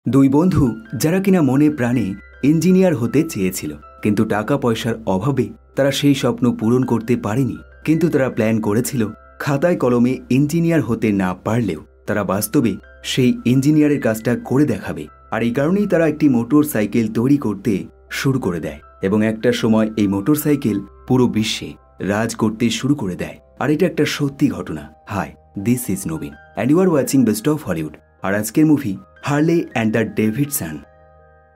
দুই বন্ধু যারা কিনা মনে প্রাণে ইঞ্জিনিয়ার হতে চেয়েছিল, কিন্তু টাকা পয়সার অভাবে তারা সেই স্বপ্ন পূরণ করতে পারেনি। কিন্তু তারা প্ল্যান করেছিল খাতায় কলমে ইঞ্জিনিয়ার হতে না পারলেও তারা বাস্তবে সেই ইঞ্জিনিয়ারের কাজটা করে দেখাবে। আর এই কারণেই তারা একটি মোটর সাইকেল তৈরি করতে শুরু করে দেয় এবং একটা সময় এই মোটর সাইকেল পুরো বিশ্বে রাজ করতে শুরু করে দেয়। আর এটা একটা সত্যি ঘটনা। Hi, this is Nabin and you are watching best of Hollywood. আর আজকের movie Harley and the Davidson.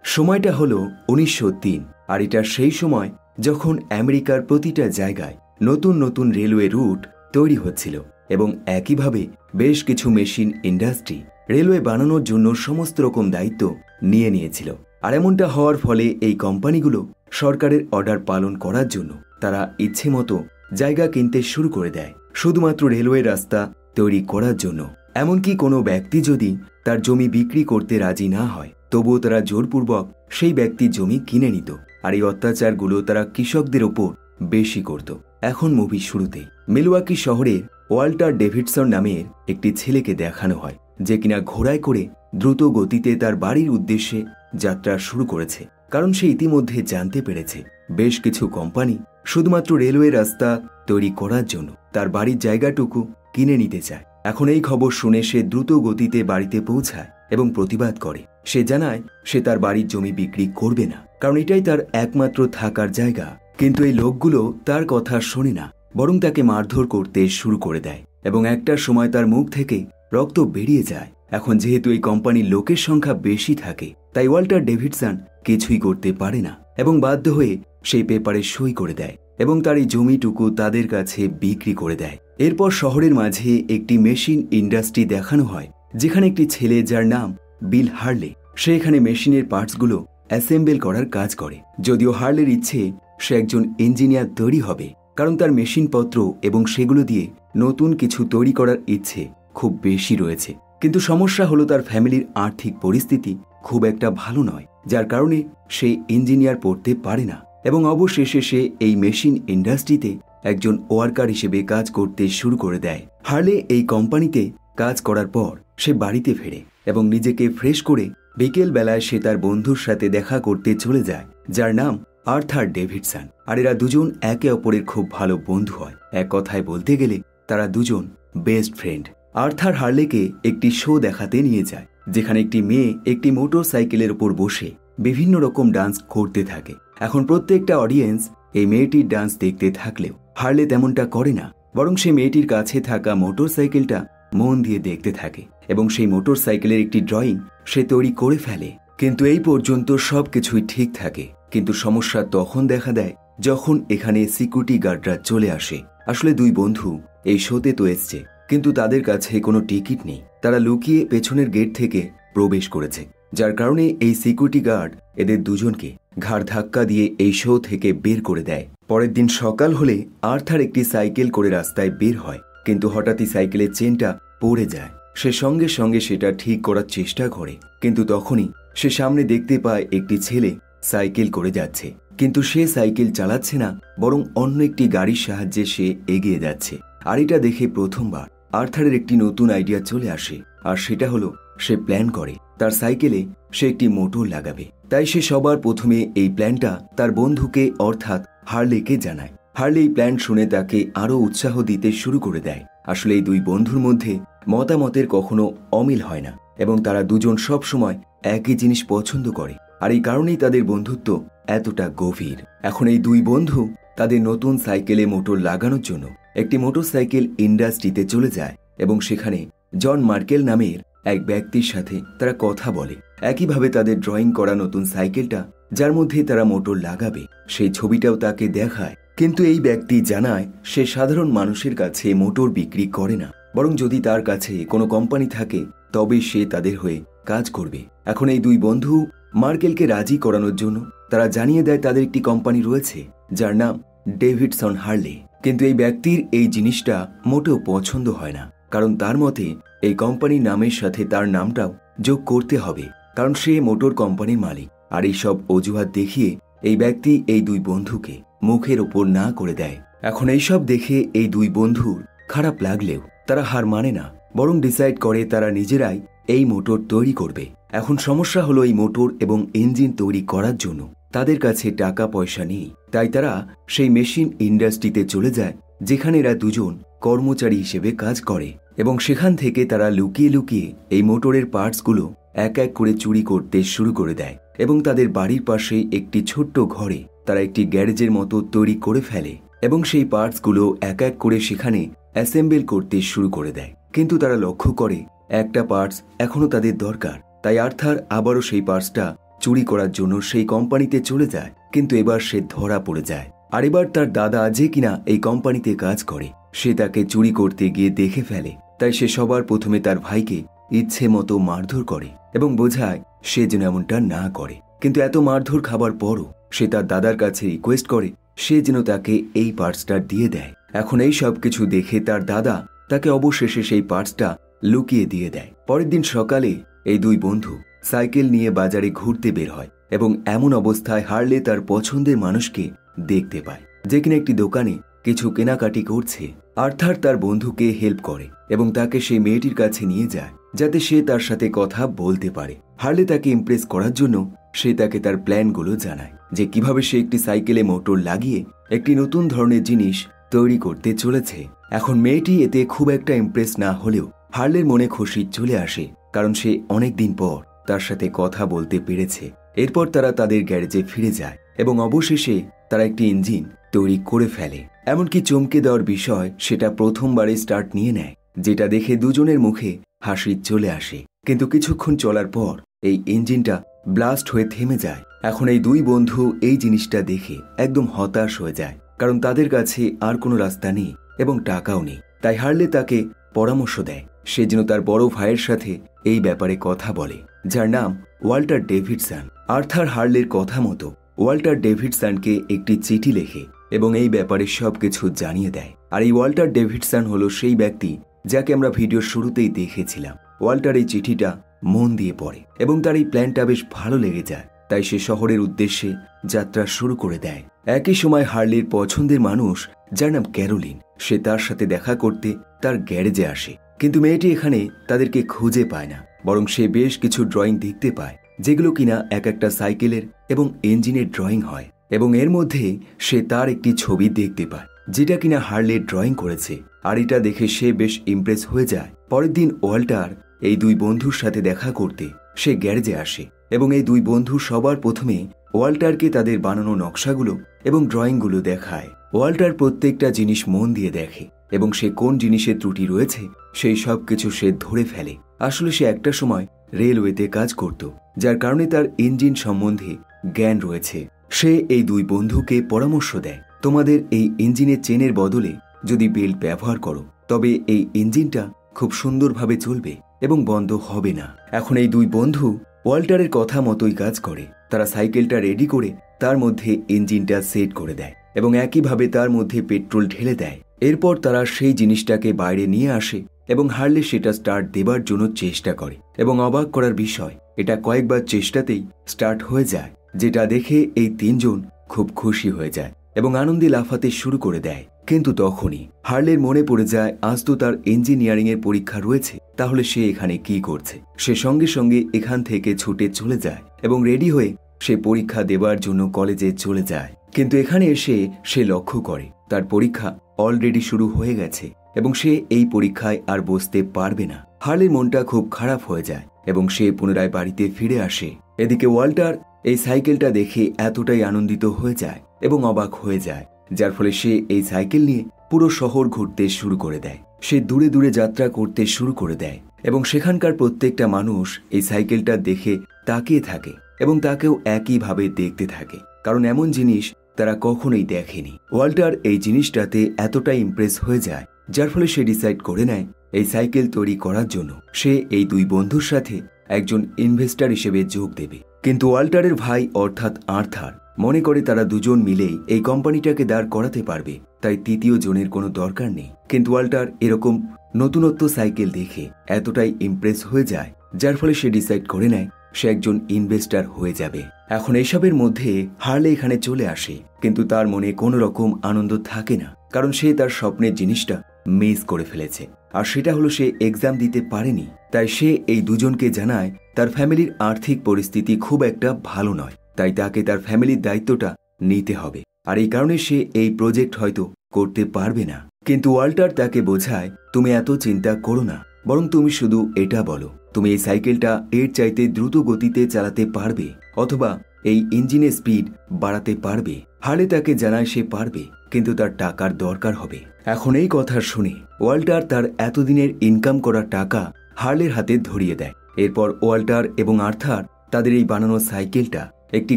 সময়টা হলো 1903, আর এটা সেই সময় যখন আমেরিকার প্রতিটা জায়গায় নতুন নতুন রেলওয়ে রুট তৈরি হচ্ছিল এবং একইভাবে বেশ কিছু মেশিন ইন্ডাস্ট্রি রেলওয়ে বানানোর জন্য সমস্ত রকম দায়িত্ব নিয়ে নিয়েছিল। আর এমনটা হওয়ার ফলে এই কোম্পানিগুলো সরকারের অর্ডার পালন করার জন্য তারা ইচ্ছে মতো জায়গা কিনতে শুরু করে দেয়, শুধুমাত্র রেলওয়ে রাস্তা তৈরি করার জন্য। এমনকি কোনো ব্যক্তি যদি তার জমি বিক্রি করতে রাজি না হয়, তবুও তারা জোরপূর্বক সেই ব্যক্তির জমি কিনে নিত। আর এই অত্যাচারগুলো তারা কৃষকদের ওপর বেশি করত। এখন মুভি শুরুতে মিলওয়াকি শহরের ওয়াল্টার ডেভিডসন নামের একটি ছেলেকে দেখানো হয়, যে কিনা ঘোড়ায় করে দ্রুত গতিতে তার বাড়ির উদ্দেশ্যে যাত্রা শুরু করেছে। কারণ সে ইতিমধ্যে জানতে পেরেছে বেশ কিছু কোম্পানি শুধুমাত্র রেলওয়ে রাস্তা তৈরি করার জন্য তার বাড়ির জায়গাটুকু কিনে নিতে চায়। এখন এই খবর শুনে সে দ্রুত গতিতে বাড়িতে পৌঁছায় এবং প্রতিবাদ করে। সে জানায় সে তার বাড়ির জমি বিক্রি করবে না, কারণ এটাই তার একমাত্র থাকার জায়গা। কিন্তু এই লোকগুলো তার কথা শোনে না, বরং তাকে মারধর করতে শুরু করে দেয় এবং একটা সময় তার মুখ থেকে রক্ত বেরিয়ে যায়। এখন যেহেতু এই কোম্পানির লোকের সংখ্যা বেশি থাকে, তাই ওয়াল্টার ডেভিডসন কিছুই করতে পারে না এবং বাধ্য হয়ে সেই পেপারে সই করে দেয় এবং তার এই জমিটুকু তাদের কাছে বিক্রি করে দেয়। এরপর শহরের মাঝে একটি মেশিন ইন্ডাস্ট্রি দেখানো হয়, যেখানে একটি ছেলে যার নাম বিল হার্লে, সে এখানে মেশিনের পার্টসগুলো অ্যাসেম্বল করার কাজ করে। যদিও হার্লের ইচ্ছে সে একজন ইঞ্জিনিয়ার তৈরি হবে, কারণ তার মেশিনপত্র এবং সেগুলো দিয়ে নতুন কিছু তৈরি করার ইচ্ছে খুব বেশি রয়েছে। কিন্তু সমস্যা হলো তার ফ্যামিলির আর্থিক পরিস্থিতি খুব একটা ভালো নয়, যার কারণে সে ইঞ্জিনিয়ার পড়তে পারে না এবং অবশেষে সে এই মেশিন ইন্ডাস্ট্রিতে একজন ওয়ার্কার হিসেবে কাজ করতে শুরু করে দেয়। হার্লে এই কোম্পানিতে কাজ করার পর সে বাড়িতে ফেরে এবং নিজেকে ফ্রেশ করে বিকেল বেলায় সে তার বন্ধুর সাথে দেখা করতে চলে যায়, যার নাম আর্থার ডেভিডসন। আর এরা দুজন একে অপরের খুব ভালো বন্ধু হয়। এক কথায় বলতে গেলে তারা দুজন বেস্ট ফ্রেন্ড। আর্থার হার্লেকে একটি শো দেখাতে নিয়ে যায়, যেখানে একটি মেয়ে একটি মোটর সাইকেলের উপর বসে বিভিন্ন রকম ডান্স করতে থাকে। এখন প্রত্যেকটা অডিয়েন্স এই মেয়েটির ডান্স দেখতে থাকলেও হার্লে তেমনটা করে না, বরং সে মেয়েটির কাছে থাকা মোটর সাইকেলটা মন দিয়ে দেখতে থাকে এবং সেই মোটর সাইকেলের একটি ড্রয়িং সে তৈরি করে ফেলে। কিন্তু এই পর্যন্ত সবকিছুই ঠিক থাকে, কিন্তু সমস্যা তখন দেখা দেয় যখন এখানে সিকিউরিটি গার্ডরা চলে আসে। আসলে দুই বন্ধু এই শোতে তো এসছে, কিন্তু তাদের কাছে কোনো টিকিট নেই। তারা লুকিয়ে পেছনের গেট থেকে প্রবেশ করেছে, যার কারণে এই সিকিউরিটি গার্ড এদের দুজনকে ঘাড় ধাক্কা দিয়ে এই শো থেকে বের করে দেয়। পরের দিন সকাল হলে আর্থার একটি সাইকেল করে রাস্তায় বের হয়, কিন্তু হঠাৎই সাইকেলের চেনটা পড়ে যায়। সে সঙ্গে সঙ্গে সেটা ঠিক করার চেষ্টা করে, কিন্তু তখনই সে সামনে দেখতে পায় একটি ছেলে সাইকেল করে যাচ্ছে, কিন্তু সে সাইকেল চালাচ্ছে না, বরং অন্য একটি গাড়ির সাহায্যে সে এগিয়ে যাচ্ছে। আর এটা দেখে প্রথমবার আর্থারের একটি নতুন আইডিয়া চলে আসে, আর সেটা হলো সে প্ল্যান করে তার সাইকেলে সে একটি মোটর লাগাবে। তাই সে সবার প্রথমে এই প্ল্যানটা তার বন্ধুকে অর্থাৎ হার্লেকে জানায়। হার্লে এই প্ল্যান শুনে তাকে আরও উৎসাহ দিতে শুরু করে দেয়। আসলে এই দুই বন্ধুর মধ্যে মতামতের কখনো অমিল হয় না এবং তারা দুজন সব সময় একই জিনিস পছন্দ করে, আর এই কারণেই তাদের বন্ধুত্ব এতটা গভীর। এখন এই দুই বন্ধু তাদের নতুন সাইকেলে মোটর লাগানোর জন্য একটি মোটরসাইকেল ইন্ডাস্ট্রিতে চলে যায় এবং সেখানে জন মার্কেল নামের এক ব্যক্তির সাথে তারা কথা বলে। একইভাবে তাদের ড্রয়িং করা নতুন সাইকেলটা, যার মধ্যে তারা মোটর লাগাবে, সেই ছবিটাও তাকে দেখায়। কিন্তু এই ব্যক্তি জানায় সে সাধারণ মানুষের কাছে মোটর বিক্রি করে না, বরং যদি তার কাছে কোনো কোম্পানি থাকে তবে সে তাদের হয়ে কাজ করবে। এখন এই দুই বন্ধু মার্কেলকে রাজি করানোর জন্য তারা জানিয়ে দেয় তাদের একটি কোম্পানি রয়েছে, যার নাম ডেভিডসন হার্লে। কিন্তু এই ব্যক্তির এই জিনিসটা মোটেও পছন্দ হয় না, কারণ তার মতে এই কোম্পানির নামের সাথে তার নামটাও যোগ করতে হবে, কারণ সে মোটর কোম্পানির মালিক। আর এই সব অজুহাত দেখিয়ে এই ব্যক্তি এই দুই বন্ধুকে মুখের ওপর না করে দেয়। এখন এইসব দেখে এই দুই বন্ধুর খারাপ লাগলেও তারা হার মানে না, বরং ডিসাইড করে তারা নিজেরাই এই মোটর তৈরি করবে। এখন সমস্যা হলো এই মোটর এবং ইঞ্জিন তৈরি করার জন্য তাদের কাছে টাকা পয়সা নেই। তাই তারা সেই মেশিন ইন্ডাস্ট্রিতে চলে যায় যেখানে এরা দুজন কর্মচারী হিসেবে কাজ করে, এবং সেখান থেকে তারা লুকিয়ে লুকিয়ে এই মোটরের পার্টসগুলো এক এক করে চুরি করতে শুরু করে দেয় এবং তাদের বাড়ির পাশে একটি ছোট্ট ঘরে তারা একটি গ্যারেজের মতো তৈরি করে ফেলে এবং সেই পার্টসগুলো এক এক করে সেখানে অ্যাসেম্বল করতে শুরু করে দেয়। কিন্তু তারা লক্ষ্য করে একটা পার্টস এখনো তাদের দরকার। তাই আর্থার আবারও সেই পার্টসটা চুরি করার জন্য সেই কোম্পানিতে চলে যায়, কিন্তু এবার সে ধরা পড়ে যায়। আর এবার তার দাদা যে কিনা এই কোম্পানিতে কাজ করে সে তাকে চুরি করতে গিয়ে দেখে ফেলে। তাই সে সবার প্রথমে তার ভাইকে ইচ্ছে মতো মারধর করে এবং বোঝায় সে যেন এমনটা না করে। কিন্তু এত মারধর খাবার পরও সে তার দাদার কাছে রিকোয়েস্ট করে সে যেন তাকে এই পার্টসটা দিয়ে দেয়। এখন এই সব কিছু দেখে তার দাদা তাকে অবশেষে সেই পার্টসটা লুকিয়ে দিয়ে দেয়। পরের দিন সকালে এই দুই বন্ধু সাইকেল নিয়ে বাজারে ঘুরতে বের হয় এবং এমন অবস্থায় হার্লে তার পছন্দের মানুষকে দেখতে পায় যে কিনা একটি দোকানে কিছু কেনাকাটি করছে। আর্থার তার বন্ধুকে হেল্প করে এবং তাকে সেই মেয়েটির কাছে নিয়ে যায় যাতে সে তার সাথে কথা বলতে পারে। হার্লে তাকে ইমপ্রেস করার জন্য সে তাকে তার প্ল্যানগুলো জানায় যে কিভাবে সে একটি সাইকেলে মোটর লাগিয়ে একটি নতুন ধরনের জিনিস তৈরি করতে চলেছে। এখন মেয়েটি এতে খুব একটা ইমপ্রেস না হলেও হার্লের মনে খুশি চলে আসে, কারণ সে অনেক দিন পর তার সাথে কথা বলতে পেরেছে। এরপর তারা তাদের গ্যারেজে ফিরে যায় এবং অবশেষে তারা একটি ইঞ্জিন তৈরি করে ফেলে। এমনকি চমকে দেওয়ার বিষয় সেটা প্রথমবারে স্টার্ট নিয়ে নেয়, যেটা দেখে দুজনের মুখে হাসি চলে আসে। কিন্তু কিছুক্ষণ চলার পর এই ইঞ্জিনটা ব্লাস্ট হয়ে থেমে যায়। এখন এই দুই বন্ধু এই জিনিসটা দেখে একদম হতাশ হয়ে যায়, কারণ তাদের কাছে আর কোনো রাস্তা নেই এবং টাকাও নেই। তাই হার্লে তাকে পরামর্শ দেয় সে যেন তার বড় ভাইয়ের সাথে এই ব্যাপারে কথা বলে, যার নাম ওয়াল্টার ডেভিডসন। আর্থার হার্লের কথা মতো ওয়াল্টার ডেভিডসনকে একটি চিঠি লেখে এবং এই ব্যাপারে সবকিছু জানিয়ে দেয়। আর এই ওয়াল্টার ডেভিডসন হলো সেই ব্যক্তি যাকে আমরা ভিডিওর শুরুতেই দেখেছিলাম। ওয়াল্টার এই চিঠিটা মন দিয়ে পড়ে এবং তার এই প্ল্যানটা বেশ ভালো লেগে যায়। তাই সে শহরের উদ্দেশ্যে যাত্রা শুরু করে দেয়। একই সময় হার্লের পছন্দের মানুষ যার নাম ক্যারোলিন, সে তার সাথে দেখা করতে তার গ্যারেজে আসে। কিন্তু মেয়েটি এখানে তাদেরকে খুঁজে পায় না, বরং সে বেশ কিছু ড্রয়িং দেখতে পায় যেগুলো কিনা এক একটা সাইকেলের এবং ইঞ্জিনের ড্রয়িং হয়, এবং এর মধ্যে সে তার একটি ছবি দেখতে পায় যেটা কিনা হার্লে ড্রয়িং করেছে। আর এটা দেখে সে বেশ ইমপ্রেস হয়ে যায়। পরের দিন ওয়াল্টার এই দুই বন্ধুর সাথে দেখা করতে সে গ্যারেজে আসে এবং এই দুই বন্ধু সবার প্রথমে ওয়াল্টারকে তাদের বানানো নকশাগুলো এবং ড্রয়িংগুলো দেখায়। ওয়াল্টার প্রত্যেকটা জিনিস মন দিয়ে দেখে এবং সে কোন জিনিসের ত্রুটি রয়েছে সেই সব কিছু সে ধরে ফেলে। আসলে সে একটা সময় রেলওয়েতে কাজ করত, যার কারণে তার ইঞ্জিন সম্বন্ধে জ্ঞান রয়েছে। সে এই দুই বন্ধুকে পরামর্শ দেয় তোমাদের এই ইঞ্জিনের চেনের বদলে যদি বেল্ট ব্যবহার করো তবে এই ইঞ্জিনটা খুব সুন্দরভাবে চলবে এবং বন্ধ হবে না। এখন এই দুই বন্ধু ওয়াল্টারের কথা মতোই কাজ করে। তারা সাইকেলটা রেডি করে তার মধ্যে ইঞ্জিনটা সেট করে দেয় এবং একইভাবে তার মধ্যে পেট্রোল ঢেলে দেয়। এরপর তারা সেই জিনিসটাকে বাইরে নিয়ে আসে এবং হার্লে সেটা স্টার্ট দেবার জন্য চেষ্টা করে এবং অবাক করার বিষয় এটা কয়েকবার চেষ্টাতেই স্টার্ট হয়ে যায়, যেটা দেখে এই তিনজন খুব খুশি হয়ে যায় এবং আনন্দে লাফাতে শুরু করে দেয়। কিন্তু তখনই হার্লের মনে পড়ে যায় আজ তো তার ইঞ্জিনিয়ারিং এর পরীক্ষা রয়েছে, তাহলে সে এখানে কি করছে। সে সঙ্গে সঙ্গে এখান থেকে ছুটে চলে যায় এবং রেডি হয়ে সে পরীক্ষা দেবার জন্য কলেজে চলে যায়। কিন্তু এখানে এসে সে লক্ষ্য করে তার পরীক্ষা অলরেডি শুরু হয়ে গেছে এবং সে এই পরীক্ষায় আর বসতে পারবে না। হার্লের মনটা খুব খারাপ হয়ে যায় এবং সে পুনরায় বাড়িতে ফিরে আসে। এদিকে ওয়াল্টার এই সাইকেলটা দেখে এতটাই আনন্দিত হয়ে যায় এবং অবাক হয়ে যায়, যার ফলে সে এই সাইকেল নিয়ে পুরো শহর ঘুরতে শুরু করে দেয়। সে দূরে দূরে যাত্রা করতে শুরু করে দেয় এবং সেখানকার প্রত্যেকটা মানুষ এই সাইকেলটা দেখে তাকিয়ে থাকে এবং তাকেও একইভাবে দেখতে থাকে, কারণ এমন জিনিস তারা কখনোই দেখেনি। ওয়াল্টার এই জিনিসটাতে এতটাই ইমপ্রেস হয়ে যায়, যার ফলে সে ডিসাইড করে নেয় এই সাইকেল তৈরি করার জন্য সে এই দুই বন্ধুর সাথে একজন ইনভেস্টর হিসেবে যোগ দেবে। কিন্তু ওয়াল্টারের ভাই অর্থাৎ আর্থার মনে করে তারা দুজন মিলেই এই কোম্পানিটাকে দাঁড় করাতে পারবে, তাই তৃতীয় জনের কোনো দরকার নেই। কিন্তু ওয়াল্টার এরকম নতুনত্ব সাইকেল দেখে এতটাই ইমপ্রেস হয়ে যায়, যার ফলে সে ডিসাইড করে নেয় সে একজন ইনভেস্টর হয়ে যাবে। এখন এইসবের মধ্যে হার্লে এখানে চলে আসে, কিন্তু তার মনে কোনো রকম আনন্দ থাকে না, কারণ সে তার স্বপ্নের জিনিসটা মিস করে ফেলেছে। আর সেটা হলো সে এক্সাম দিতে পারেনি। তাই সে এই দুজনকে জানায় তার ফ্যামিলির আর্থিক পরিস্থিতি খুব একটা ভালো নয়, তাই তাকে তার ফ্যামিলির দায়িত্বটা নিতে হবে। আর এই কারণে সে এই প্রজেক্ট হয়তো করতে পারবে না। কিন্তু ওয়াল্টার তাকে বোঝায়, তুমি এত চিন্তা করো না, বরং তুমি শুধু এটা বলো তুমি এই সাইকেলটা এর চাইতে দ্রুত গতিতে চালাতে পারবে অথবা এই ইঞ্জিনের স্পিড বাড়াতে পারবে। হার্লে তাকে জানায় সে পারবে, কিন্তু তার টাকার দরকার হবে। এখন এই কথা শুনে ওয়াল্টার তার এতদিনের ইনকাম করা টাকা হার্লের হাতে ধরিয়ে দেয়। এরপর ওয়াল্টার এবং আর্থার তাদের এই বানানো সাইকেলটা একটি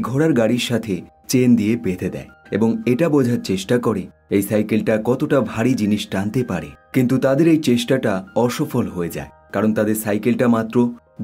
ঘোড়ার গাড়ির সাথে চেন দিয়ে বেঁধে দেয় এবং এটা বোঝার চেষ্টা করে এই সাইকেলটা কতটা ভারী জিনিস টানতে পারে। কিন্তু তাদের এই চেষ্টাটা অসফল হয়ে যায়, কারণ তাদের সাইকেলটা মাত্র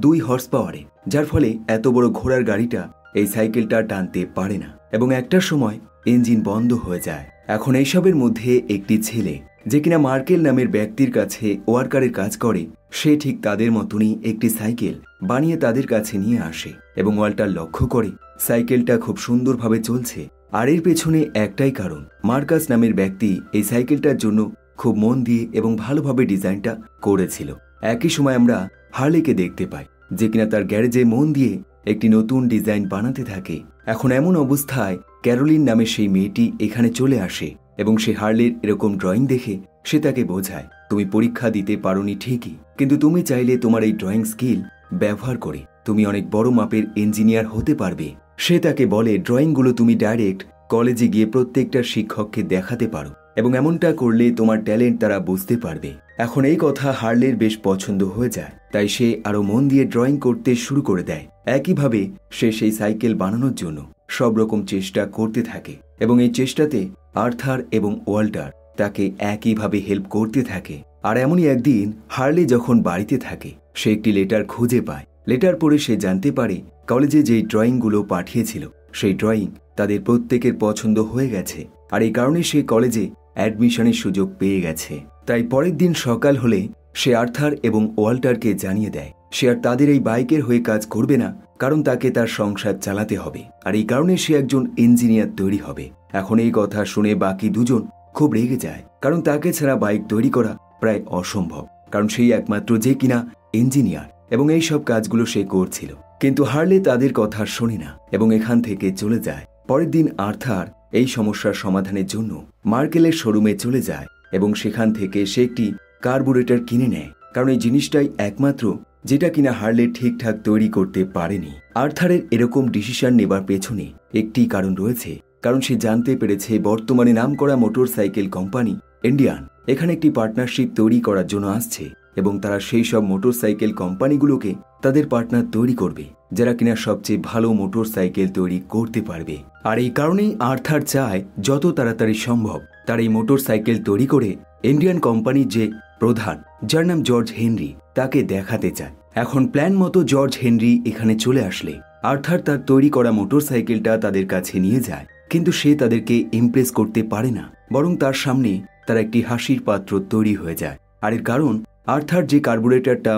2 হর্স পাওয়ারে, যার ফলে এত বড় ঘোড়ার গাড়িটা এই সাইকেলটা টানতে পারে না এবং একটা সময় ইঞ্জিন বন্ধ হয়ে যায়। এখন এইসবের মধ্যে একটি ছেলে, যে কিনা মার্কেল নামের ব্যক্তির কাছে ওয়ার্কারের কাজ করে, সে ঠিক তাদের মতনই একটি সাইকেল বানিয়ে তাদের কাছে নিয়ে আসে এবং ওয়াল্টার লক্ষ্য করে সাইকেলটা খুব সুন্দরভাবে চলছে। আর এর পেছনে একটাই কারণ, মার্কাস নামের ব্যক্তি এই সাইকেলটার জন্য খুব মন দিয়ে এবং ভালোভাবে ডিজাইনটা করেছিল। একই সময় আমরা হার্লেকে দেখতে পাই, যে কিনা তার গ্যারেজে মন দিয়ে একটি নতুন ডিজাইন বানাতে থাকে। এখন এমন অবস্থায় ক্যারোলিন নামে সেই মেয়েটি এখানে চলে আসে এবং সে হার্লের এরকম ড্রয়িং দেখে সে তাকে বোঝায়, তুমি পরীক্ষা দিতে পারোনি ঠিকই, কিন্তু তুমি চাইলে তোমার এই ড্রয়িং স্কিল ব্যবহার করে তুমি অনেক বড় মাপের ইঞ্জিনিয়ার হতে পারবে। সে তাকে বলে, ড্রয়িংগুলো তুমি ডাইরেক্ট কলেজে গিয়ে প্রত্যেকটা শিক্ষককে দেখাতে পারো এবং এমনটা করলে তোমার ট্যালেন্ট তারা বুঝতে পারবে। এখন এই কথা হার্লের বেশ পছন্দ হয়ে যায়, তাই সে আরো মন দিয়ে ড্রয়িং করতে শুরু করে দেয়। একইভাবে সে সেই সাইকেল বানানোর জন্য সব রকম চেষ্টা করতে থাকে এবং এই চেষ্টাতে আর্থার এবং ওয়াল্টার তাকে একইভাবে হেল্প করতে থাকে। আর এমনই একদিন হার্লে যখন বাড়িতে থাকে, সে একটি লেটার খুঁজে পায়। লেটার পড়ে সে জানতে পারে কলেজে যেই ড্রয়িংগুলো পাঠিয়েছিল সেই ড্রয়িং তাদের প্রত্যেকের পছন্দ হয়ে গেছে, আর এই কারণে সে কলেজে অ্যাডমিশনের সুযোগ পেয়ে গেছে। তাই পরের দিন সকাল হলে সে আর্থার এবং ওয়াল্টারকে জানিয়ে দেয় সে আর তাদের এই বাইকের হয়ে কাজ করবে না, কারণ তাকে তার সংসার চালাতে হবে, আর এই কারণে সে একজন ইঞ্জিনিয়ার তৈরি হবে। এখন এই কথা শুনে বাকি দুজন খুব রেগে যায়, কারণ তাকে ছাড়া বাইক তৈরি করা প্রায় অসম্ভব, কারণ সেই একমাত্র যে কিনা ইঞ্জিনিয়ার এবং এই সব কাজগুলো সে করছিল। কিন্তু হার্লে তাদের কথা শোনে না এবং এখান থেকে চলে যায়। পরের দিন আর্থার এই সমস্যার সমাধানের জন্য মার্কেলের শোরুমে চলে যায় এবং সেখান থেকে সে একটি কার্বুরেটর কিনে নেয়, কারণ এই জিনিসটাই একমাত্র যেটা কিনা হার্লে ঠিকঠাক তৈরি করতে পারেনি। আর্থারের এরকম ডিসিশন নেবার পেছনে একটি কারণ রয়েছে, কারণ সে জানতে পেরেছে বর্তমানে নামকরা মোটর সাইকেল কোম্পানি ইন্ডিয়ান এখানে একটি পার্টনারশিপ তৈরি করার জন্য আসছে এবং তারা সেই সব মোটর সাইকেল কোম্পানিগুলোকে তাদের পার্টনার তৈরি করবে যারা কিনা সবচেয়ে ভালো মোটর সাইকেল তৈরি করতে পারবে। আর এই কারণেই আর্থার চায় যত তাড়াতাড়ি সম্ভব তার এই মোটর সাইকেল তৈরি করে ইন্ডিয়ান কোম্পানির যে প্রধান, যার নাম জর্জ হেনরি, তাকে দেখাতে চায়। এখন প্ল্যান মতো জর্জ হেনরি এখানে চলে আসলে আর্থার তার তৈরি করা মোটর সাইকেলটা তাদের কাছে নিয়ে যায়, কিন্তু সে তাদেরকে ইমপ্রেস করতে পারে না, বরং তার সামনে তার একটি হাসির পাত্র তৈরি হয়ে যায়। আর এর কারণ, আর্থার যে কার্বুরেটরটা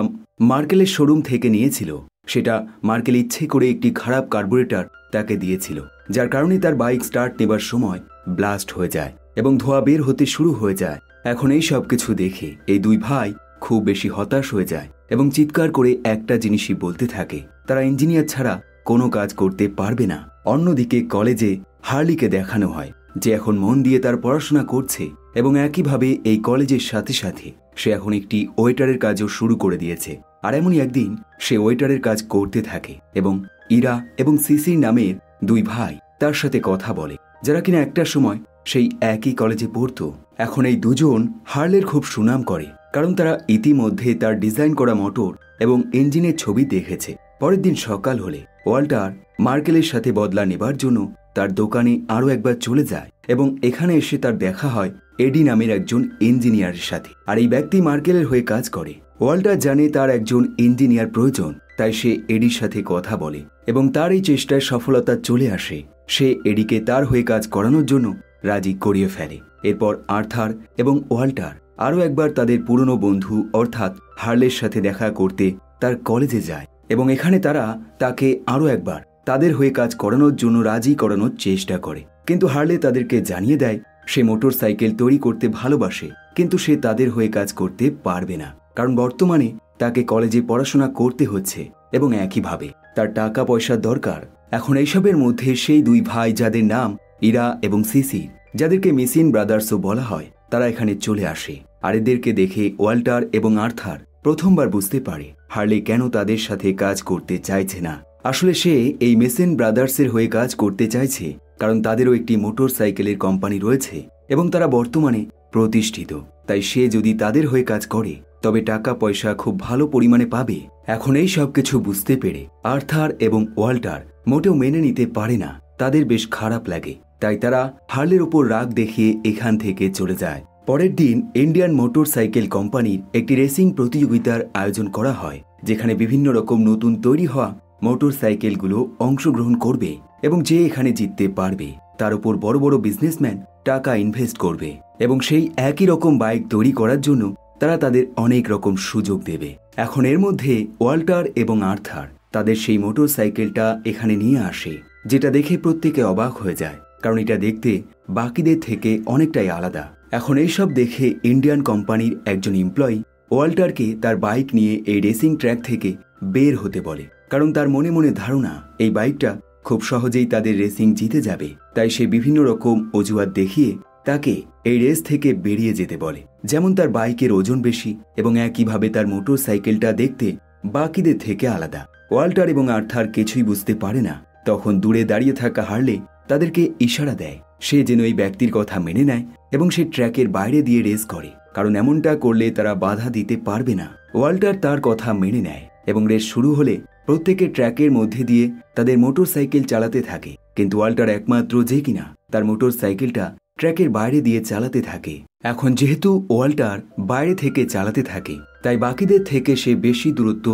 মার্কেলের শোরুম থেকে নিয়েছিল সেটা মার্কেল ইচ্ছে করে একটি খারাপ কার্বুরেটর তাকে দিয়েছিল, যার কারণে তার বাইক স্টার্ট নেবার সময় ব্লাস্ট হয়ে যায় এবং ধোঁয়া বের হতে শুরু হয়ে যায়। এখন এই সব কিছু দেখে এই দুই ভাই খুব বেশি হতাশ হয়ে যায় এবং চিৎকার করে একটা জিনিসই বলতে থাকে, তারা ইঞ্জিনিয়ার ছাড়া কোনো কাজ করতে পারবে না। অন্যদিকে কলেজে হার্লিকে দেখানো হয় যে এখন মন দিয়ে তার পড়াশোনা করছে এবং একইভাবে এই কলেজের সাথে সাথে সে এখন একটি ওয়েটারের কাজও শুরু করে দিয়েছে। আর এমনই একদিন সে ওয়েটারের কাজ করতে থাকে এবং ইরা এবং সিসির নামের দুই ভাই তার সাথে কথা বলে, যারা কিনা একটা সময় সেই একই কলেজে পড়তো। এখন এই দুজন হার্লের খুব সুনাম করে, কারণ তারা ইতিমধ্যে তার ডিজাইন করা মোটর এবং ইঞ্জিনের ছবি দেখেছে। পরের দিন সকাল হলে ওয়াল্টার মার্কেলের সাথে বদলা নেবার জন্য তার দোকানে আরও একবার চলে যায় এবং এখানে এসে তার দেখা হয় এডি নামের একজন ইঞ্জিনিয়ারের সাথে। আর এই ব্যক্তি মার্কেলের হয়ে কাজ করে। ওয়াল্টার জানে তার একজন ইঞ্জিনিয়ার প্রয়োজন, তাই সে এডির সাথে কথা বলে এবং তার এই চেষ্টায় সফলতা চলে আসে। সে এডিকে তার হয়ে কাজ করানোর জন্য রাজি করিয়ে ফেলে। এরপর আর্থার এবং ওয়াল্টার আরও একবার তাদের পুরনো বন্ধু অর্থাৎ হার্লের সাথে দেখা করতে তার কলেজে যায় এবং এখানে তারা তাকে আরও একবার তাদের হয়ে কাজ করানোর জন্য রাজি করানোর চেষ্টা করে, কিন্তু হার্লে তাদেরকে জানিয়ে দেয় সে মোটরসাইকেল তৈরি করতে ভালোবাসে, কিন্তু সে তাদের হয়ে কাজ করতে পারবে না, কারণ বর্তমানে তাকে কলেজে পড়াশোনা করতে হচ্ছে এবং একইভাবে তার টাকা পয়সার দরকার। এখন এইসবের মধ্যে সেই দুই ভাই, যাদের নাম ইরা এবং সিসির, যাদেরকে মেসিন ব্রাদার্সও বলা হয়, তারা এখানে চলে আসে। আর এদেরকে দেখে ওয়াল্টার এবং আর্থার প্রথমবার বুঝতে পারে হার্লে কেন তাদের সাথে কাজ করতে চাইছে না। আসলে সে এই মেসিন ব্রাদার্সের হয়ে কাজ করতে চাইছে কারণ তাদেরও একটি মোটর সাইকেলের কোম্পানি রয়েছে এবং তারা বর্তমানে প্রতিষ্ঠিত। তাই সে যদি তাদের হয়ে কাজ করে তবে টাকা পয়সা খুব ভালো পরিমাণে পাবে। এখন এই সব কিছু বুঝতে পেরে আর্থার এবং ওয়াল্টার মোটেও মেনে নিতে পারে না, তাদের বেশ খারাপ লাগে। তাই তারা হার্লের উপর রাগ দেখিয়ে এখান থেকে চলে যায়। পরের দিন ইন্ডিয়ান মোটর সাইকেল কোম্পানির একটি রেসিং প্রতিযোগিতার আয়োজন করা হয়, যেখানে বিভিন্ন রকম নতুন তৈরি হওয়া মোটর সাইকেলগুলো অংশগ্রহণ করবে এবং যে এখানে জিততে পারবে তার উপর বড় বড় বিজনেসম্যান টাকা ইনভেস্ট করবে এবং সেই একই রকম বাইক তৈরি করার জন্য তারা তাদের অনেক রকম সুযোগ দেবে। এখন এর মধ্যে ওয়াল্টার এবং আর্থার তাদের সেই মোটর সাইকেলটা এখানে নিয়ে আসে, যেটা দেখে প্রত্যেকে অবাক হয়ে যায়, কারণ এটা দেখতে বাকিদের থেকে অনেকটাই আলাদা। এখন এইসব দেখে ইন্ডিয়ান কোম্পানির একজন এমপ্লয়ি ওয়াল্টারকে তার বাইক নিয়ে এই রেসিং ট্র্যাক থেকে বের হতে বলে, কারণ তার মনে মনে ধারণা এই বাইকটা খুব সহজেই তাদের রেসিং জিতে যাবে। তাই সে বিভিন্ন রকম অজুহাত দেখিয়ে তাকে এই রেস থেকে বেরিয়ে যেতে বলে, যেমন তার বাইকের ওজন বেশি এবং একইভাবে তার মোটর সাইকেলটা দেখতে বাকিদের থেকে আলাদা। ওয়াল্টার এবং আর্থার কিছুই বুঝতে পারে না। তখন দূরে দাঁড়িয়ে থাকা হার্লে তাদেরকে ইশারা দেয় সে যেন এই ব্যক্তির কথা মেনে নেয় এবং সে ট্র্যাকের বাইরে দিয়ে রেস করে, কারণ এমনটা করলে তারা বাধা দিতে পারবে না। ওয়াল্টার তার কথা মেনে নেয় এবং রেস শুরু হলে প্রত্যেকে ট্র্যাকের মধ্যে দিয়ে তাদের মোটর সাইকেল চালাতে থাকে, কিন্তু ওয়াল্টার একমাত্র যে কিনা তার মোটর সাইকেলটা ট্র্যাকের বাইরে দিয়ে চালাতে থাকে। এখন যেহেতু ওয়াল্টার বাইরে থেকে চালাতে থাকে তাই বাকিদের থেকে সে বেশি দূরত্ব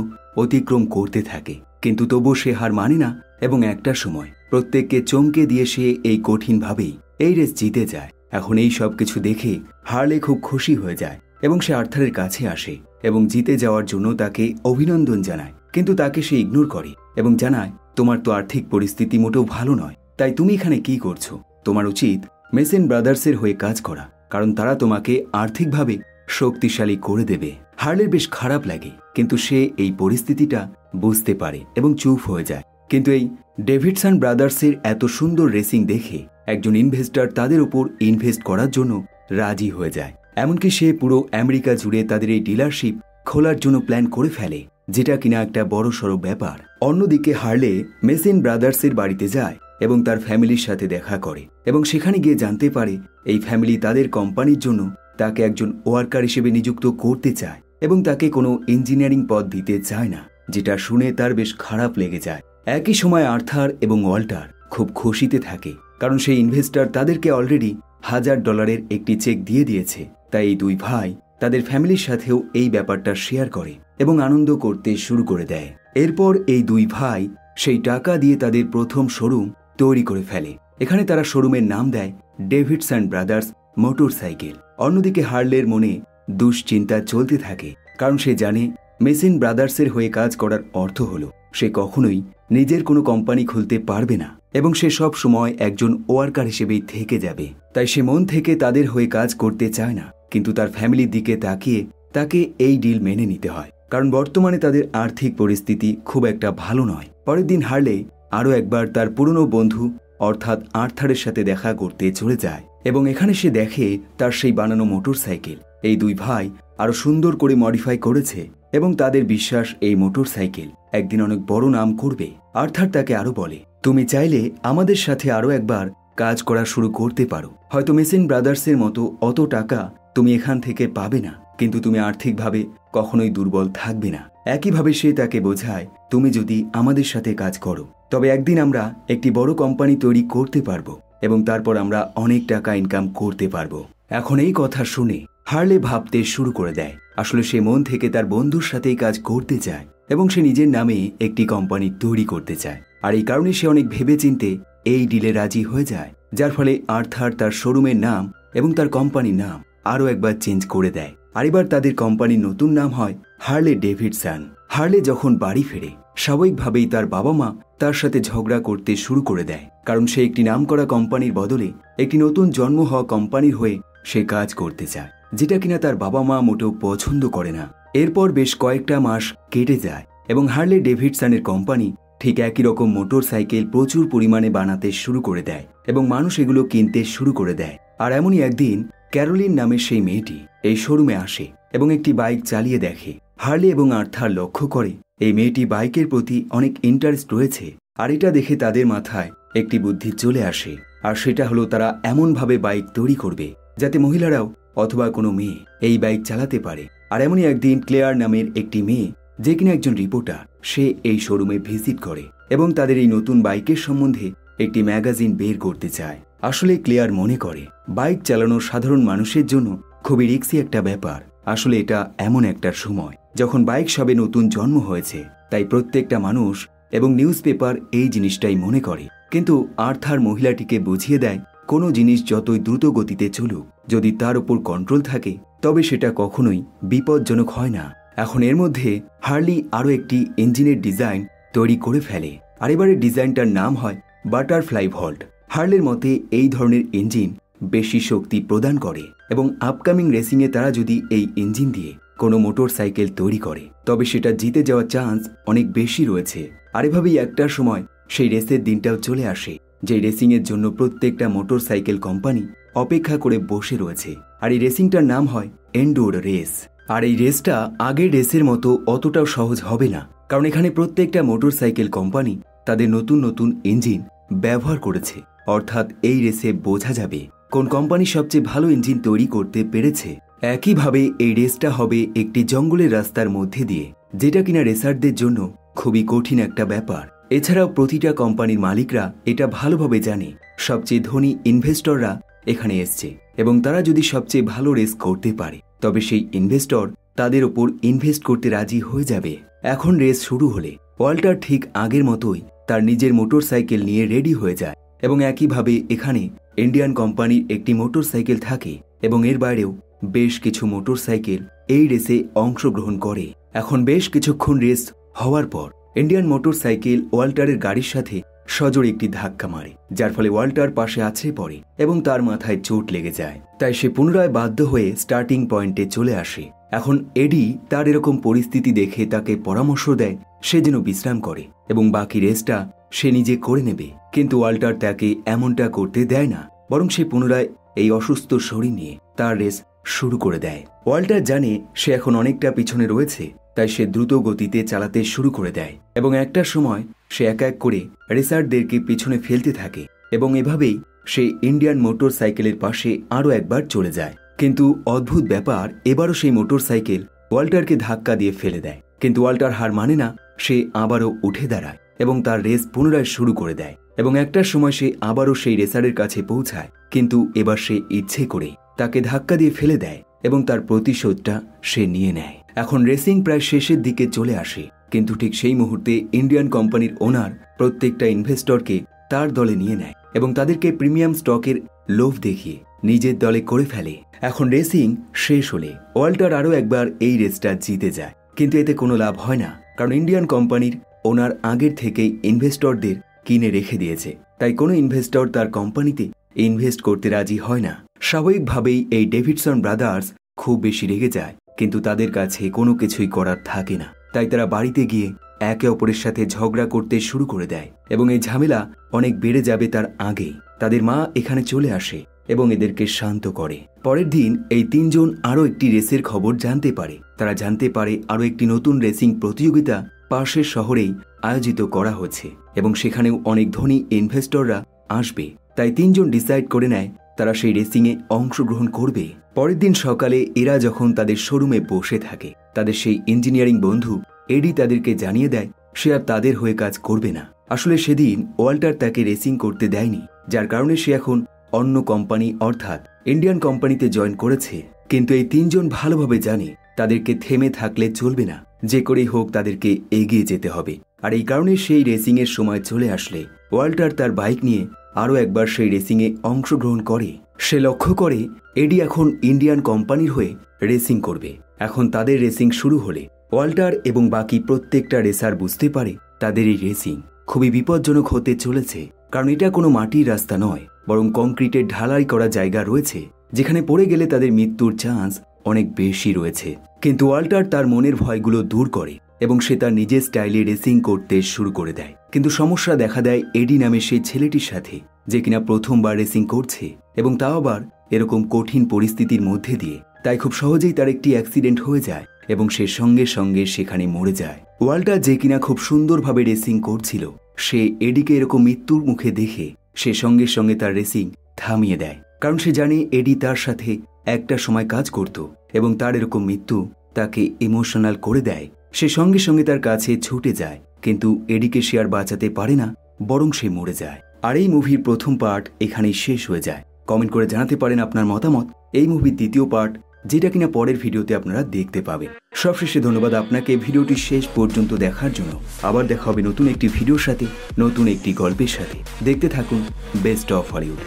অতিক্রম করতে থাকে, কিন্তু তবু সে হার মানে না এবং একটা সময় প্রত্যেককে চমকে দিয়ে সে এই কঠিনভাবেই এই রেস জিতে যায়। এখন এই সব কিছু দেখে হার্লে খুব খুশি হয়ে যায় এবং সে আর্থারের কাছে আসে এবং জিতে যাওয়ার জন্য তাকে অভিনন্দন জানায়, কিন্তু তাকে সে ইগনোর করে এবং জানায় তোমার তো আর্থিক পরিস্থিতি মোটেও ভালো নয়, তাই তুমি এখানে কি করছো? তোমার উচিত মেসিন ব্রাদার্সের হয়ে কাজ করা, কারণ তারা তোমাকে আর্থিকভাবে শক্তিশালী করে দেবে। হার্লের বেশ খারাপ লাগে, কিন্তু সে এই পরিস্থিতিটা বুঝতে পারে এবং চুপ হয়ে যায়। কিন্তু এই ডেভিডসন ব্রাদার্সের এত সুন্দর রেসিং দেখে একজন ইনভেস্টর তাদের উপর ইনভেস্ট করার জন্য রাজি হয়ে যায়। এমনকি সে পুরো আমেরিকা জুড়ে তাদের এই ডিলারশিপ খোলার জন্য প্ল্যান করে ফেলে, যেটা কিনা একটা বড় সড়ো ব্যাপার। অন্যদিকে হার্লে মেসিন ব্রাদার্সের বাড়িতে যায় এবং তার ফ্যামিলির সাথে দেখা করে এবং সেখানে গিয়ে জানতে পারে এই ফ্যামিলি তাদের কোম্পানির জন্য তাকে একজন ওয়ার্কার হিসেবে নিযুক্ত করতে চায় এবং তাকে কোনো ইঞ্জিনিয়ারিং পদ দিতে চায় না, যেটা শুনে তার বেশ খারাপ লেগে যায়। একই সময় আর্থার এবং ওয়াল্টার খুব খুশিতে থাকে, কারণ সেই ইনভেস্টর তাদেরকে অলরেডি $1000 একটি চেক দিয়ে দিয়েছে। তাই এই দুই ভাই তাদের ফ্যামিলির সাথেও এই ব্যাপারটা শেয়ার করে এবং আনন্দ করতে শুরু করে দেয়। এরপর এই দুই ভাই সেই টাকা দিয়ে তাদের প্রথম শোরুম তৈরি করে ফেলে। এখানে তারা শোরুমের নাম দেয় ডেভিডসন ব্রাদার্স মোটর সাইকেল। অন্যদিকে হার্লের মনে দুশ্চিন্তা চলতে থাকে, কারণ সে জানে মেসিন ব্রাদার্সের হয়ে কাজ করার অর্থ হলো সে কখনোই নিজের কোনো কোম্পানি খুলতে পারবে না এবং সে সব সময় একজন ওয়ার্কার হিসেবেই থেকে যাবে। তাই সে মন থেকে তাদের হয়ে কাজ করতে চায় না, কিন্তু তার ফ্যামিলির দিকে তাকিয়ে তাকে এই ডিল মেনে নিতে হয়, কারণ বর্তমানে তাদের আর্থিক পরিস্থিতি খুব একটা ভালো নয়। পরের দিন হার্লে আরও একবার তার পুরনো বন্ধু অর্থাৎ আর্থারের সাথে দেখা করতে চলে যায় এবং এখানে সে দেখে তার সেই বানানো মোটর সাইকেল এই দুই ভাই আরো সুন্দর করে মডিফাই করেছে এবং তাদের বিশ্বাস এই মোটর সাইকেল একদিন অনেক বড় নাম করবে। আর্থার তাকে আরো বলে, তুমি চাইলে আমাদের সাথে আরো একবার কাজ করা শুরু করতে পারো। হয়তো মেসিন ব্রাদার্সের মতো অত টাকা তুমি এখান থেকে পাবে না, কিন্তু তুমি আর্থিকভাবে কখনোই দুর্বল থাকবে না। একইভাবে সে তাকে বোঝায়, তুমি যদি আমাদের সাথে কাজ করো তবে একদিন আমরা একটি বড় কোম্পানি তৈরি করতে পারবো এবং তারপর আমরা অনেক টাকা ইনকাম করতে পারবো। এখন এই কথা শুনে হার্লে ভাবতে শুরু করে দেয়, আসলে সে মন থেকে তার বন্ধুর সাথেই কাজ করতে চায় এবং সে নিজের নামে একটি কোম্পানি তৈরি করতে চায়। আর এই কারণে সে অনেক ভেবেচিন্তে এই ডিলে রাজি হয়ে যায়, যার ফলে আর্থার তার শোরুমের নাম এবং তার কোম্পানির নাম আরও একবার চেঞ্জ করে দেয়। আর এবার তাদের কোম্পানির নতুন নাম হয় হার্লে ডেভিডসন। হার্লে যখন বাড়ি ফেরে স্বাভাবিকভাবেই তার বাবা মা তার সাথে ঝগড়া করতে শুরু করে দেয়, কারণ সে একটি নামকরা কোম্পানির বদলে একটি নতুন জন্ম হওয়া কোম্পানির হয়ে সে কাজ করতে চায়, যেটা কিনা তার বাবা মা মোটেও পছন্দ করে না। এরপর বেশ কয়েকটা মাস কেটে যায় এবং হার্লে ডেভিডসনের কোম্পানি ঠিক একই রকম মোটর সাইকেল প্রচুর পরিমাণে বানাতে শুরু করে দেয় এবং মানুষ এগুলো কিনতে শুরু করে দেয়। আর এমনই একদিন ক্যারোলিন নামের সেই মেয়েটি এই শোরুমে আসে এবং একটি বাইক চালিয়ে দেখে। হার্লে এবং আর্থার লক্ষ্য করে এই মেয়েটি বাইকের প্রতি অনেক ইন্টারেস্ট রয়েছে, আর এটা দেখে তাদের মাথায় একটি বুদ্ধি চলে আসে, আর সেটা হলো তারা এমনভাবে বাইক তৈরি করবে যাতে মহিলারাও অথবা কোনো মেয়ে এই বাইক চালাতে পারে। আর এমনই একদিন ক্লেয়ার নামের একটি মেয়ে, যে কিনা একজন রিপোর্টার, সে এই শোরুমে ভিজিট করে এবং তাদের এই নতুন বাইকের সম্বন্ধে একটি ম্যাগাজিন বের করতে চায়। আসলে ক্লেয়ার মনে করে বাইক চালানো সাধারণ মানুষের জন্য খুবই রিস্কি একটা ব্যাপার। আসলে এটা এমন একটা সময় যখন বাইক সবে নতুন জন্ম হয়েছে, তাই প্রত্যেকটা মানুষ এবং নিউজ পেপার এই জিনিসটাই মনে করে। কিন্তু আর্থার মহিলাটিকে বুঝিয়ে দেয় কোনো জিনিস যতই দ্রুত গতিতে চলুক, যদি তার উপর কন্ট্রোল থাকে তবে সেটা কখনোই বিপজ্জনক হয় না। এখন এর মধ্যে হার্লি আরও একটি ইঞ্জিনের ডিজাইন তৈরি করে ফেলে, আর এবারের ডিজাইনটার নাম হয় বাটারফ্লাই ভল্ট। হার্লের মতে এই ধরনের ইঞ্জিন বেশি শক্তি প্রদান করে এবং আপকামিং রেসিংয়ে তারা যদি এই ইঞ্জিন দিয়ে কোনো মোটর সাইকেল তৈরি করে তবে সেটা জিতে যাওয়ার চান্স অনেক বেশি রয়েছে। আর এভাবেই একটা সময় সেই রেসের দিনটাও চলে আসে, যে রেসিংয়ের জন্য প্রত্যেকটা মোটর সাইকেল কোম্পানি অপেক্ষা করে বসে রয়েছে। আর এই রেসিংটার নাম হয় এন্ডোর রেস। আর এই রেসটা আগের রেসের মতো অতটাও সহজ হবে না, কারণ এখানে প্রত্যেকটা মোটর সাইকেল কোম্পানি তাদের নতুন নতুন ইঞ্জিন ব্যবহার করেছে। অর্থাৎ এই রেসে বোঝা যাবে কোন কোম্পানি সবচেয়ে ভালো ইঞ্জিন তৈরি করতে পেরেছে। একইভাবে এই রেসটা হবে একটি জঙ্গলের রাস্তার মধ্যে দিয়ে, যেটা কিনা রেসারদের জন্য খুবই কঠিন একটা ব্যাপার। এছাড়াও প্রতিটা কোম্পানির মালিকরা এটা ভালোভাবে জানে সবচেয়ে ধনী ইনভেস্টররা এখানে এসছে এবং তারা যদি সবচেয়ে ভালো রেস করতে পারে তবে সেই ইনভেস্টর তাদের ওপর ইনভেস্ট করতে রাজি হয়ে যাবে। এখন রেস শুরু হলে ওয়াল্টার ঠিক আগের মতোই তার নিজের মোটর সাইকেল নিয়ে রেডি হয়ে যায় এবং একইভাবে এখানে ইন্ডিয়ান কোম্পানির একটি মোটর সাইকেল থাকে এবং এর বাইরেও বেশ কিছু মোটর সাইকেল এই রেসে অংশগ্রহণ করে। এখন বেশ কিছুক্ষণ রেস হওয়ার পর ইন্ডিয়ান মোটর সাইকেল ওয়াল্টারের গাড়ির সাথে সজোরে একটি ধাক্কা মারে, যার ফলে ওয়াল্টার পাশে আছড়ে পড়ে এবং তার মাথায় চোট লেগে যায়। তাই সে পুনরায় বাধ্য হয়ে স্টার্টিং পয়েন্টে চলে আসে। এখন এডি তার এরকম পরিস্থিতি দেখে তাকে পরামর্শ দেয় সে যেন বিশ্রাম করে এবং বাকি রেসটা সে নিজে করে নেবে। কিন্তু ওয়াল্টার তাকে এমনটা করতে দেয় না, বরং সে পুনরায় এই অসুস্থ শরীর নিয়ে তার রেস শুরু করে দেয়। ওয়াল্টার জানে সে এখন অনেকটা পিছনে রয়েছে, তাই সে দ্রুত গতিতে চালাতে শুরু করে দেয় এবং একটা সময় সে এক এক করে রেসারদেরকে পিছনে ফেলতে থাকে এবং এভাবেই সে ইন্ডিয়ান মোটর সাইকেলের পাশে আরও একবার চলে যায়। কিন্তু অদ্ভুত ব্যাপার, এবারও সেই মোটর সাইকেল ওয়াল্টারকে ধাক্কা দিয়ে ফেলে দেয়। কিন্তু ওয়াল্টার হার মানে না, সে আবারও উঠে দাঁড়ায় এবং তার রেস পুনরায় শুরু করে দেয় এবং একটা সময় সে আবারও সেই রেসারের কাছে পৌঁছায়। কিন্তু এবার সে ইচ্ছে করে তাকে ধাক্কা দিয়ে ফেলে দেয় এবং তার প্রতিশোধটা সে নিয়ে নেয়। এখন রেসিং প্রায় শেষের দিকে চলে আসে, কিন্তু ঠিক সেই মুহূর্তে ইন্ডিয়ান কোম্পানির ওনার প্রত্যেকটা ইনভেস্টরকে তার দলে নিয়ে নেয় এবং তাদেরকে প্রিমিয়াম স্টকের লোভ দেখিয়ে নিজের দলে করে ফেলে। এখন রেসিং শেষ হলে ওয়াল্টার আরও একবার এই রেসটা জিতে যায়, কিন্তু এতে কোনো লাভ হয় না, কারণ ইন্ডিয়ান কোম্পানির ওনার আগের থেকেই ইনভেস্টরদের কিনে রেখে দিয়েছে। তাই কোনো ইনভেস্টর তার কোম্পানিতে ইনভেস্ট করতে রাজি হয় না। স্বাভাবিকভাবেই এই ডেভিডসন ব্রাদার্স খুব বেশি রেগে যায়, কিন্তু তাদের কাছে কোনো কিছুই করার থাকে না। তাই তারা বাড়িতে গিয়ে একে অপরের সাথে ঝগড়া করতে শুরু করে দেয় এবং এই ঝামেলা অনেক বেড়ে যাবে তার আগেই তাদের মা এখানে চলে আসে এবং এদেরকে শান্ত করে। পরের দিন এই তিনজন আরও একটি রেসের খবর জানতে পারে। তারা জানতে পারে আরও একটি নতুন রেসিং প্রতিযোগিতা পাশের শহরেই আয়োজিত করা হচ্ছে এবং সেখানেও অনেক ধনী ইনভেস্টররা আসবে। তাই তিনজন ডিসাইড করে নেয় তারা সেই রেসিংয়ে অংশগ্রহণ করবে। পরের দিন সকালে এরা যখন তাদের শোরুমে বসে থাকে, তাদের সেই ইঞ্জিনিয়ারিং বন্ধু এডি তাদেরকে জানিয়ে দেয় সে আর তাদের হয়ে কাজ করবে না। আসলে সেদিন ওয়াল্টার তাকে রেসিং করতে দেয়নি, যার কারণে সে এখন অন্য কোম্পানি অর্থাৎ ইন্ডিয়ান কোম্পানিতে জয়েন করেছে। কিন্তু এই তিনজন ভালোভাবে জানে তাদেরকে থেমে থাকলে চলবে না, যে করেই হোক তাদেরকে এগিয়ে যেতে হবে। আর এই কারণে সেই রেসিংয়ের সময় চলে আসলে ওয়াল্টার তার বাইক নিয়ে আরও একবার সেই রেসিংয়ে অংশগ্রহণ করে। সে লক্ষ্য করে এডি এখন ইন্ডিয়ান কোম্পানির হয়ে রেসিং করবে। এখন তাদের রেসিং শুরু হলে ওয়াল্টার এবং বাকি প্রত্যেকটা রেসার বুঝতে পারে তাদের এই রেসিং খুবই বিপজ্জনক হতে চলেছে, কারণ এটা কোনো মাটির রাস্তা নয়, বরং কংক্রিটের ঢালাই করা জায়গা রয়েছে যেখানে পড়ে গেলে তাদের মৃত্যুর চান্স অনেক বেশি রয়েছে। কিন্তু ওয়াল্টার তার মনের ভয়গুলো দূর করে এবং সে তার নিজের স্টাইলে রেসিং করতে শুরু করে দেয়। কিন্তু সমস্যা দেখা দেয় এডি নামে সেই ছেলেটির সাথে, যে কিনা প্রথমবার রেসিং করছে এবং তাও আবার এরকম কঠিন পরিস্থিতির মধ্যে দিয়ে। তাই খুব সহজেই তার একটি অ্যাক্সিডেন্ট হয়ে যায় এবং সে সঙ্গে সঙ্গে সেখানে মরে যায়। ওয়াল্টার যে কিনা খুব সুন্দরভাবে রেসিং করছিল, সে এডিকে এরকম মৃত্যুর মুখে দেখে সে সঙ্গে সঙ্গে তার রেসিং থামিয়ে দেয়, কারণ সে জানে এডি তার সাথে একটা সময় কাজ করত এবং তার এরকম মৃত্যু তাকে ইমোশনাল করে দেয়। সে সঙ্গে সঙ্গে তার কাছে ছুটে যায়, কিন্তু এডিকে সে আর বাঁচাতে পারে না, বরং সে মরে যায়। আর এই মুভির প্রথম পার্ট এখানেই শেষ হয়ে যায়। কমেন্ট করে জানাতে পারেন আপনার মতামত এই মুভির দ্বিতীয় পার্ট, যেটা কিনা পরের ভিডিওতে আপনারা দেখতে পাবেন। সবশেষে ধন্যবাদ আপনাকে ভিডিওটি শেষ পর্যন্ত দেখার জন্য। আবার দেখা হবে নতুন একটি ভিডিওর সাথে, নতুন একটি গল্পের সাথে। দেখতে থাকুন বেস্ট অফ হলিউড।